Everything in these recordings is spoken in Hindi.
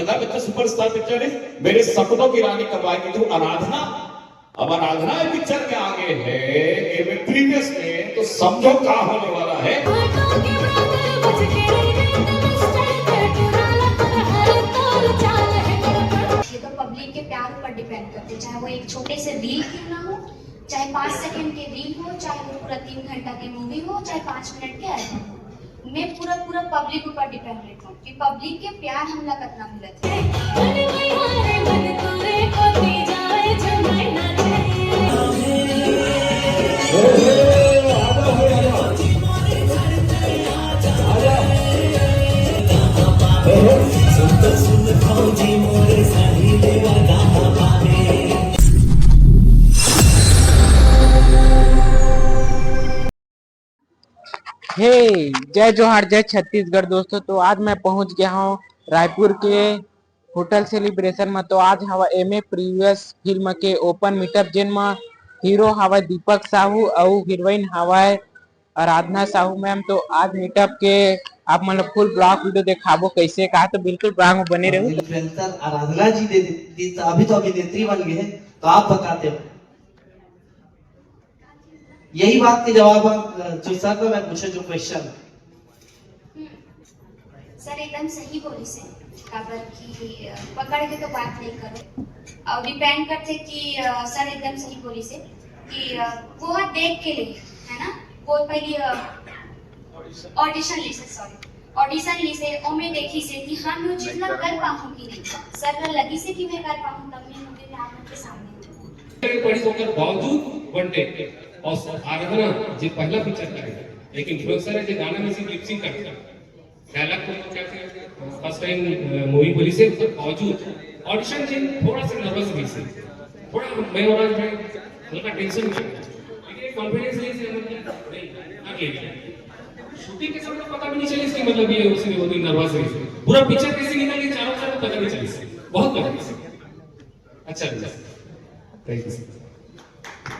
नंगा बच्चा सुपरस्टार पिक्चर है, मेरे सपनों की रानी कब आएगी तू आराधना। अब आराधना पिक्चर के आगे है प्रीवियस में, तो समझो क्या होने वाला है। ये तो पब्लिक के प्यार पर डिपेंड करते, चाहे वो एक छोटे से रील क्यों ना हो, चाहे 5 सेकंड के रील हो, चाहे वो पूरा 3 घंटा की मूवी हो, चाहे 5 मिनट के एल्बम हो। मैं पूरा पब्लिक ऊपर डिपेंड रहता हूँ कि पब्लिक के प्यार हमला कितना मिलता हे जय जोहार जय छत्तीसगढ़ दोस्तों। तो आज मैं पहुंच गया हूं रायपुर के होटल सेलिब्रेशन में। तो आज हवा एमए प्रीवियस फिल्म के ओपन मीटअप जिन में हीरो हवा दीपक साहू और हीरोइन हवा आराधना साहू मैम। तो आज मीटअप के आप मतलब फुल ब्लॉग वीडियो दिखाबो कैसे कहा, तो बिल्कुल ब्लॉग में बने रहो। इन्फ्लुएंसर आराधना जी अभी तो अभिनेत्री बन गए हैं, तो आप बताते हो यही बात के जवाब आप जो सर को मैं पूछे जो क्वेश्चन। सर एकदम सही बोली से काबर की पकड़ के तो बात नहीं करो, और डिपेंड करते कि सर एकदम सही बोली से कि वो देख के ले है ना, वो पहली ऑडिशन ली से, सॉरी ऑडिशन ली से ओ मैं देखी से कि हाँ मैं जितना कर पाऊँ कि नहीं, सर का लगी से कि मैं कर पाऊँ, तब मैं मूवी में आप के सामने बड़ी होकर बावजूद बनते और आराधना जी पहला पिक्चर करेगा, लेकिन इन्फ्लुएंसर है जो गाना में सिर्फ लिपसिंग करता है, डायलॉग को क्या फर्स्ट टाइम मूवी बोली से बावजूद ऑडिशन दिन थोड़ा सा नर्वस भी से, थोड़ा मैं और आज हल्का टेंशन में, लेकिन एक कॉन्फिडेंस नहीं से मतलब नहीं शूटिंग के समय पता भी नहीं चली इसकी मतलब ये उसने बहुत नर्वस है, पूरा पिक्चर कैसे निकल गया चारों तरफ पता नहीं चली, बहुत बढ़िया। अच्छा थैंक यू।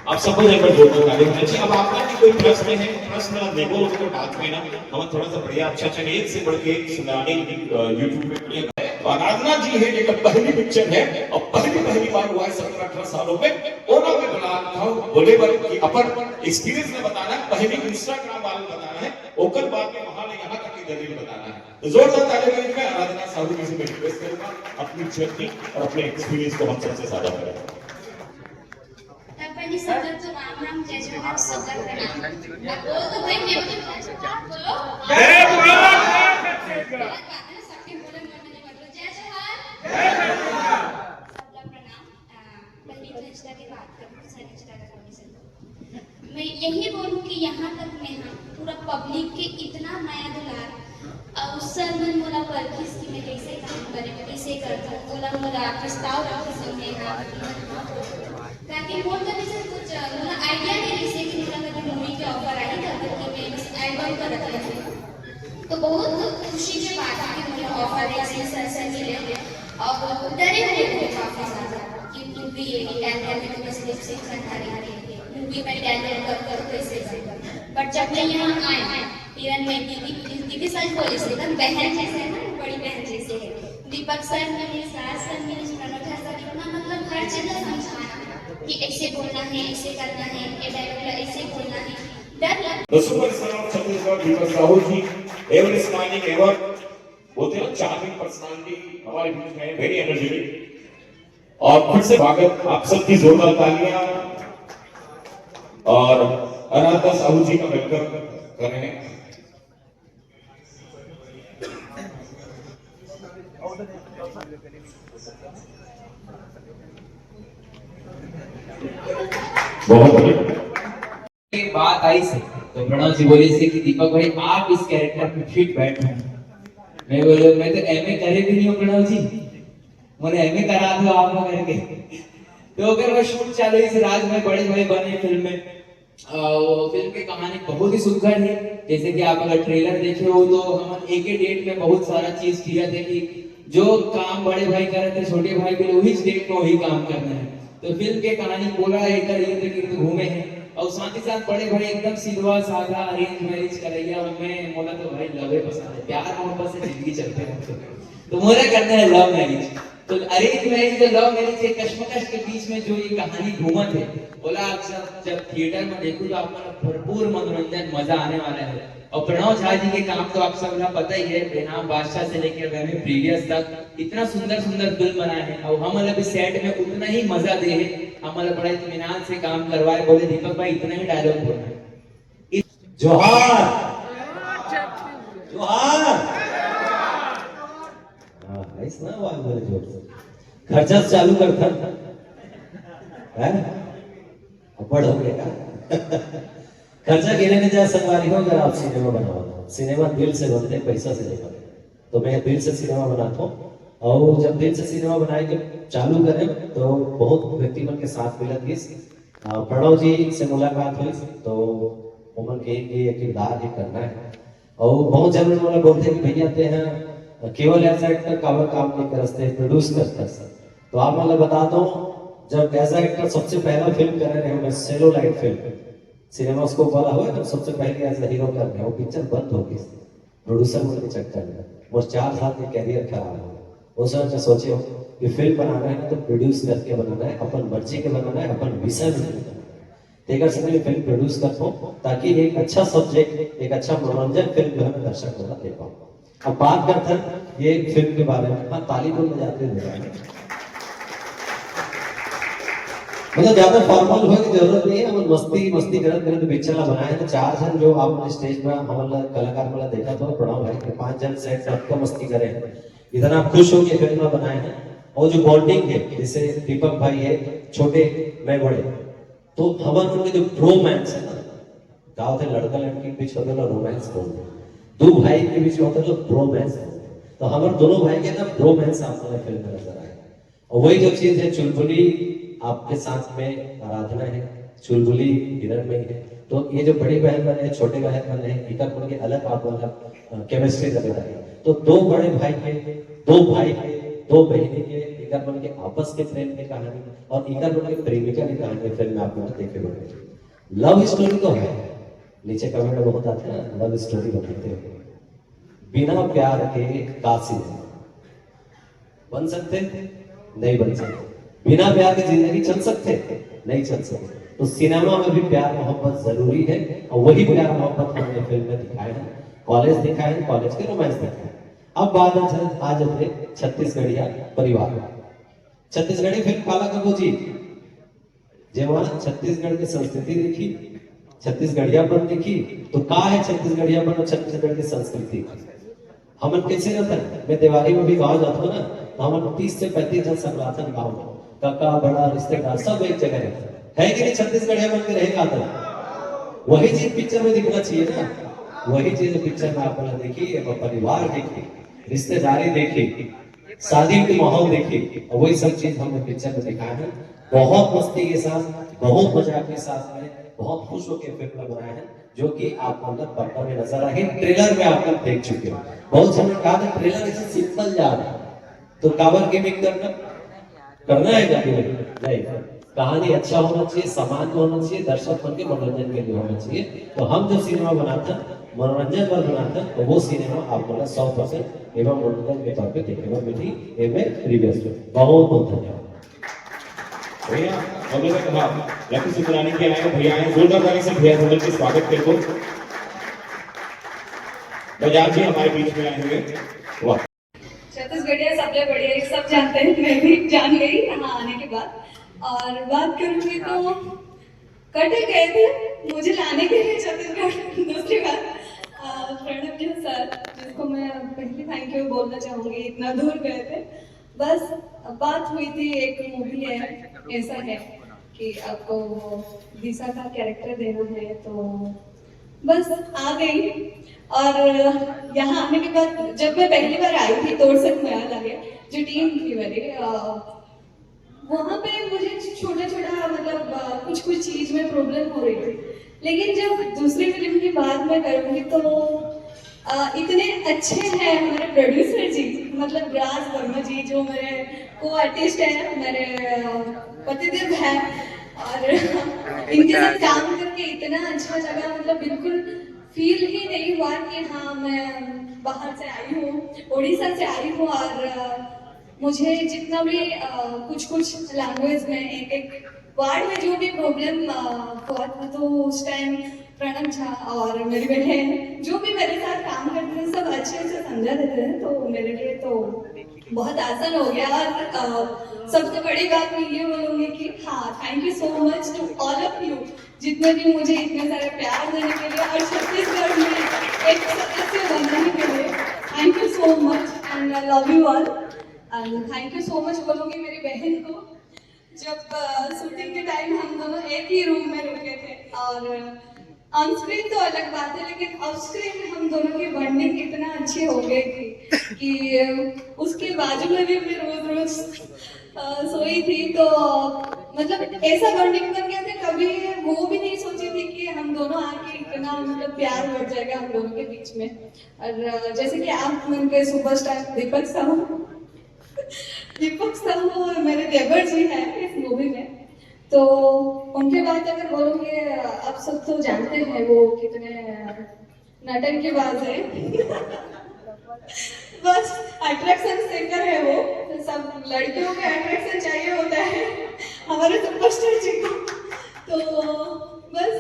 आप सबको एक बार जोरदार ताली होनी चाहिए। अब आपका भी कोई प्रश्न है, प्रश्न देखो उसको बात में ना हम थोड़ा सा बढ़िया अच्छा एक से बढ़ के एक सुनाने यूट्यूब पे बढ़िया है। आराधना जी है, ये पहली पिक्चर है और पहली बार हुआ है 17-18 सालों में। ओना में बना था बोले बार की अपन एक्सपीरियंस में बताना है, पहली इंस्टाग्राम वाले बताना है, ओकर बाद में वहां ले यहां तक की दलील बताना है। तो जोरदार ताली होनी चाहिए। आराधना साहू जी से मैं रिक्वेस्ट करूंगा अपनी जर्नी और अपने एक्सपीरियंस को हम सबसे साझा करें। पहली सदर तो राम राम जय जय राम सदर प्रणाम। अब बोल तो भाई मैं बोलो जय जोहार। सबके बोले मैंने मतलब जय जोहार जय जोहार सबका प्रणाम। पहली तो इंस्टा की बात करूं, सर इंस्टा का परमिशन मैं यही बोलूं कि यहाँ तक मैं पूरा पब्लिक के इतना माया दुलार और सर मन बोला पर किसकी मैं कैसे काम करे कैसे करता बोला बोला प्रस्ताव रख समझे ताकि मोर करने से कुछ मतलब आइडिया नहीं रही कि मेरा कभी मूवी के ऑफर आई था कि मैं इस एल्बम का रख रही हूँ, तो बहुत खुशी की बात है कि मुझे ऑफर ऐसे सर मिले और डरे हुए थे काफी ज्यादा कि मूवी ये एल्बम में बस लिप सिंक करना रही मूवी में डायलॉग कर कैसे, बट जब मैं यहाँ आए किरण में दीदी सच बोली से एकदम बहन जैसे है ना, बड़ी बहन जैसे है। दीपक सर मेरे सास सर मेरे प्रणोठा सर इतना मतलब हर जगह समझाना कि ऐसे बोलना है ऐसे करना है, ये डायलॉग ऐसे बोलना है, डर लग। The superstar of Chhattisgarh Deepak Sahu ji ever smiling ever बोलते हैं चार्मिंग पर्सनालिटी हमारे बीच में वेरी एनर्जेटिक। और फिर से स्वागत आप सबकी जोरदार तालियां और आराधना साहू जी का वेलकम कर रहे हैं। बहुत बढ़िया बात आई से तो प्रणव जी बोले से कि दीपक भाई आप इस कैरेक्टर में फिट बैठो। मैं बोले मैं तो एमए करे भी नहीं हूँ प्रणव जी, मैंने एमए करा दो आप लोग करके। तो अगर वो शूट चालू इस राज में बड़े भाई बने फिल्म में, फिल्म की कहानी बहुत ही सुंदर है। जैसे कि आप अगर ट्रेलर देखे हो तो हम एक ही डेट में बहुत सारा चीज किया थे कि जो काम बड़े भाई कर रहे थे छोटे भाई के लिए वही डेट में वही काम करना है। तो फिल्म के कहानी बोला इधर इधर घूमे हैं और साथ ही साथ बड़े भाई एकदम सीधा साधा अरेंज मैरिज करैया, मैं बोला तो भाई लवे पसंद है, प्यार मोहब्बत से जिंदगी चलते रहते। तुम्हारा करना है लव मैरिज। तो अरेंज मैरिज और लव मैरिज के कश्मकश के बीच में जो ये कहानी घूमत है, बोला आप सब जब थिएटर में देखो तो आपको भरपूर मनोरंजन मजा आने वाला है। और प्रणव झा जी के काम तो आप सब पता ही है, बेनाम बादशाह से लेकर वह प्रीवियस तक इतना सुंदर सुंदर फिल्म बनाए हैं। और हम मतलब इस सेट में उतना ही मजा दे है, हम मतलब बड़ा इत्मीनान से काम करवाए। बोले दीपक भाई इतना ही डायलॉग बोलना है। जोहार जोहार। ऐसा आवाज बोले जोर से, खर्चा चालू कर था है बड़ हो गया खर्चा गिने में जा संगवारी हो। अगर आप सिनेमा बनाओ, सिनेमा दिल से बनते, पैसा से नहीं बनते। तो मैं दिल से सिनेमा बनाता हूँ, और जब दिल से सिनेमा बनाए के चालू करें तो बहुत व्यक्तिमन के साथ मिलत इस प्रणव जी से मुलाकात हुई। तो उमन के ये किरदार ही करना है, और बहुत जन बोला बोलते हैं कि भैया ते हैं केवल ऐसा एक्टर कावर काम नहीं करते, प्रोड्यूस करते। तो आप मतलब बता दो, जब ऐसा एक्टर सबसे पहला फिल्म कर रहे हैं सेलो लाइट फिल्म सिनेमा उसको बोला हुआ, जब सबसे पहले एज हीरो कर रहे हैं, वो पिक्चर बंद हो गई प्रोड्यूसर के चक्कर में, और 4 साल के कैरियर खराब हो। उस वक्त सोचे हो कि फिल्म बनाना है तो प्रोड्यूस करके बनाना है, अपन मर्जी के बनाना है, अपन विषय में बनाना है। तेगर से मैं फिल्म प्रोड्यूस करता हूँ ताकि एक अच्छा सब्जेक्ट, एक अच्छा मनोरंजन फिल्म जो है दर्शक को दे पाऊँ। अब बात करते हैं ये फिल्म के बारे में। हाँ, ताली बोल बजाते हुए मतलब ज्यादा फॉर्मल होने की जरूरत नहीं है। हम मस्ती मस्ती करते करते पिक्चर बनाए हैं। तो 4 जन जो आपने स्टेज पर हमारा कलाकार वाला देखा था प्रणव भाई के, 5 जन सेट सबका मस्ती करे हैं, इतना खुश होकर फिल्म बनाए हैं। और जो बॉन्डिंग है, जैसे दीपक भाई है छोटे, मैं बड़े, तो हमारे उनके जो रोमांस है ना, गाँव थे लड़का लड़की के बीच होते ना रोमांस बोलते, 2 भाई के बीच होता है तो रोमांस, तो हमारे दोनों भाई के ना रोमांस आपको फिल्म में नजर आए। और वही जो चीज है, चुलबुली आपके साथ में आराधना है, चुलबुली हिरण में है। तो ये जो बड़ी बहन बने, छोटे बहन बने हैं, इधर बन के अलग आप मतलब केमिस्ट्री नजर आई। तो 2 बड़े भाई के, 2 भाई के, 2 बहनी के, इधर बन के आपस के प्रेम की कहानी, और इधर बन के प्रेमिका की कहानी फिल्म में आप लोग देखे होंगे। लव स्टोरी तो है, नीचे कमेंट बहुत आते हैं लव स्टोरी बताते हैं। बिना प्यार के कासिद बन सकते नहीं बन सकते, बिना प्यार की जिंदगी चल सकते नहीं चल सकते। तो सिनेमा में भी प्यार मोहब्बत जरूरी है, और वही प्यार मोहब्बत हमने फिल्म में दिखाए हैं। कॉलेज दिखाए हैं, कॉलेज के रोमांस दिखाए। अब बात आज अपने छत्तीसगढ़िया परिवार, छत्तीसगढ़ी फिल्म काला कबू जी, जेवा छत्तीसगढ़ की संस्कृति देखी, छत्तीसगढ़ियापन देखी, तो का है छत्तीसगढ़ियापन और छत्तीसगढ़ की संस्कृति। हम कैसे रहते हैं, मैं दिवाली में भी गाँव जाता हूँ ना, तो हम 30 से 35 जन संगराथन गाँव में, काका बड़ा रिश्तेदार सब एक जगह रहते है कि नहीं। छत्तीसगढ़िया बन के रहेगा तो वही चीज पिक्चर में दिखना चाहिए ना, वही चीज पिक्चर में आपने देखी, परिवार देखी, रिश्तेदारी देखी, शादी के माहौल देखी, और वही सब चीज हमने पिक्चर में दिखाया है। बहुत मस्ती के साथ, बहुत मजाक के साथ में, बहुत खुश होकर फिल्म बनाए हैं, जो कि आप मतलब पर्दा में नजर आए, ट्रेलर में आप लोग देख चुके हो। बहुत समय कहा था ट्रेलर ऐसे सिंपल जा रहा है, तो कावर गेमिंग करना है क्या नहीं, कहानी अच्छा होना चाहिए, सामान होना चाहिए, दर्शक बन के मनोरंजन के लिए होना चाहिए। तो हम जो सिनेमा बनाते हैं मनोरंजन पर बनाते हैं, तो वो सिनेमा आप लोग 100% एवं मनोरंजन के तौर पे देखेगा मिली एवं प्रीवियस। बहुत बहुत धन्यवाद भैया। हम लोग ने कहा लकी सुंदरानी के आए भैया आए, जोरदार ताली से भैया सुंदर के स्वागत करते हो। बजाज जी हमारे बीच में आए हुए, वाह छत्तीसगढ़िया सबसे बढ़िया, एक सब जानते हैं, मैं भी जान गई यहाँ आने के बाद। और बात करूंगी तो कटे गए थे मुझे लाने के लिए छत्तीसगढ़। दूसरी बात प्रणव जी सर, जिसको मैं पहले थैंक यू बोलना चाहूंगी, इतना दूर गए थे। बस बात हुई थी, एक मूवी है ऐसा है कि आपको दिशा का कैरेक्टर देना है, तो बस आ गई। और यहाँ आने के बाद जब मैं पहली बार आई थी तोड़सक में लगे, जो टीम थी मेरी, वहाँ पे मुझे छोटा छोटा मतलब कुछ कुछ चीज में प्रॉब्लम हो रही थी। लेकिन जब दूसरी फिल्म की बात मैं करूँगी तो इतने अच्छे हैं हमारे प्रोड्यूसर जी, मतलब राज वर्मा जी, जो मेरे को आर्टिस्ट है, मेरे पतिदेव हैं, और इनके साथ काम करके इतना अच्छा लगा। मतलब बिल्कुल फील ही नहीं हुआ कि हाँ मैं बाहर से आई हूँ, उड़ीसा से आई हूँ और मुझे जितना भी कुछ कुछ लैंग्वेज में एक एक वर्ड में जो भी प्रॉब्लम हुआ था तो उस टाइम प्रणव झा और मेरी बहन जो भी मेरे साथ काम करते थे सब अच्छे से समझा देते थे, तो मेरे लिए तो बहुत आसान हो गया। और सबसे बड़ी बात मैं ये बोलूँगी कि हाँ, thank you so much to all of you जितने भी मुझे इतने सारे प्यार देने के लिए और छत्तीसगढ़ में एक सदस्य बनने के लिए thank you so much and I love you all. And thank you so much बोलूँगी मेरी बहन को, जब शूटिंग के टाइम हम दोनों एक ही रूम में रुके थे और ऑन स्क्रीन तो अलग बात है लेकिन ऑफ स्क्रीन हम दोनों की बॉन्डिंग इतना अच्छी हो गई थी कि उसके बाजू में भी मैं रोज रोज सोई थी, तो मतलब ऐसा बॉन्डिंग बन गया था, कभी वो भी नहीं सोची थी कि हम दोनों आके इतना मतलब प्यार बढ़ जाएगा हम दोनों के बीच में। और जैसे कि आप उनके सुपरस्टार दीपक साहू मेरे देवर जी हैं इस मूवी में, तो उनके बाद अगर बोलोगे आप सब तो जानते हैं वो कितने नटंकीबाज है बस अट्रैक्शन सेकर है वो, तो सब लड़कियों का अट्रैक्शन चाहिए होता है हमारे सुपरस्टार जी को। तो बस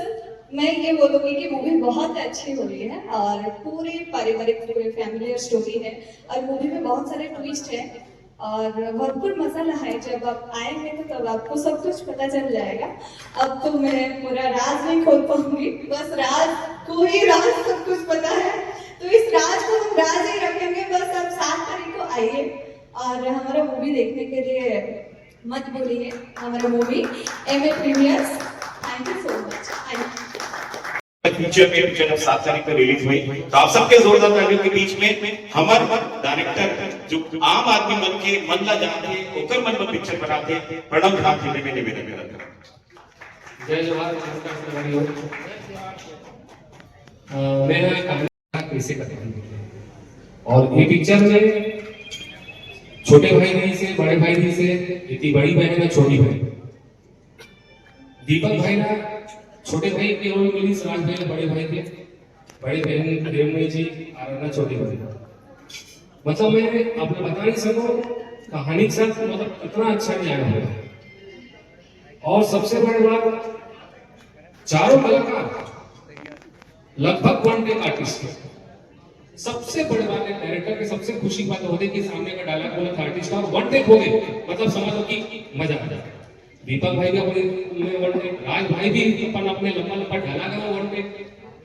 मैं ये बोलूँगी कि मूवी बहुत अच्छी हुई है और पूरी पारिवारिक पूरे फैमिली स्टोरी है और मूवी में बहुत सारे ट्विस्ट है और भरपूर मसाला है। जब आप आएंगे तो तब आपको सब कुछ पता चल जाएगा। अब तो मैं पूरा राज नहीं खोल पाऊंगी, बस राज को ही राज सब कुछ पता है, तो इस राज को हम राज ही रखेंगे। बस अब 7 तारीख को आइए और हमारा मूवी देखने के लिए मत भूलिए, हमारा movie MA premiers. Thank you so much. Future में जब 7 तारीख को रिलीज हुई तो आप सबके जोरदार तालियों के बीच में हमार डायरेक्टर जो आम आदमी बन के मन ला जाते ओकर मन में पिक्चर बनाते प्रणव झा जी ने निवेदन करा। जय जवाहर, नमस्कार सभी लोग। मेरा कहानी कैसे करते हैं और ये पिक्चर में छोटे भाई नहीं से बड़े भाई नहीं से इतनी बड़ी बहन है छोटी भाई दीपक भाई ना छोटे भाई की रोल मिली, राज भाई ने बड़े भाई थे, बड़े बहन देवमयी जी आराधना छोटी भाई। मतलब मैं आपने बता नहीं सकूं कहानी के साथ मतलब इतना अच्छा न्याय हुआ। और सबसे बड़ी बात चारों कलाकार लगभग वन टेक आर्टिस्ट थे। सबसे बड़ी बात है डायरेक्टर के सबसे खुशी की बात होती है कि सामने का डायलॉग बोला था आर्टिस्ट और वन टेक हो गए, मतलब समझ लो कि मजा आ जाए। दीपक भाई का अपने वन टेक, राज भाई भी अपन अपने लंबा लंबा ढाला गया वन टेक,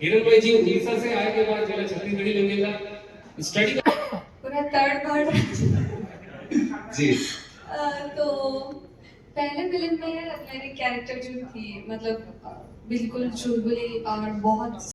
हिरण भाई जी उड़ीसा से आए के बाद जिला छत्तीसगढ़ी लैंग्वेज का स्टडी पूरा थर्ड पार्ट जी। तो पहले फिल्म में मेरी कैरेक्टर जो थी मतलब बिल्कुल चुलबुली और बहुत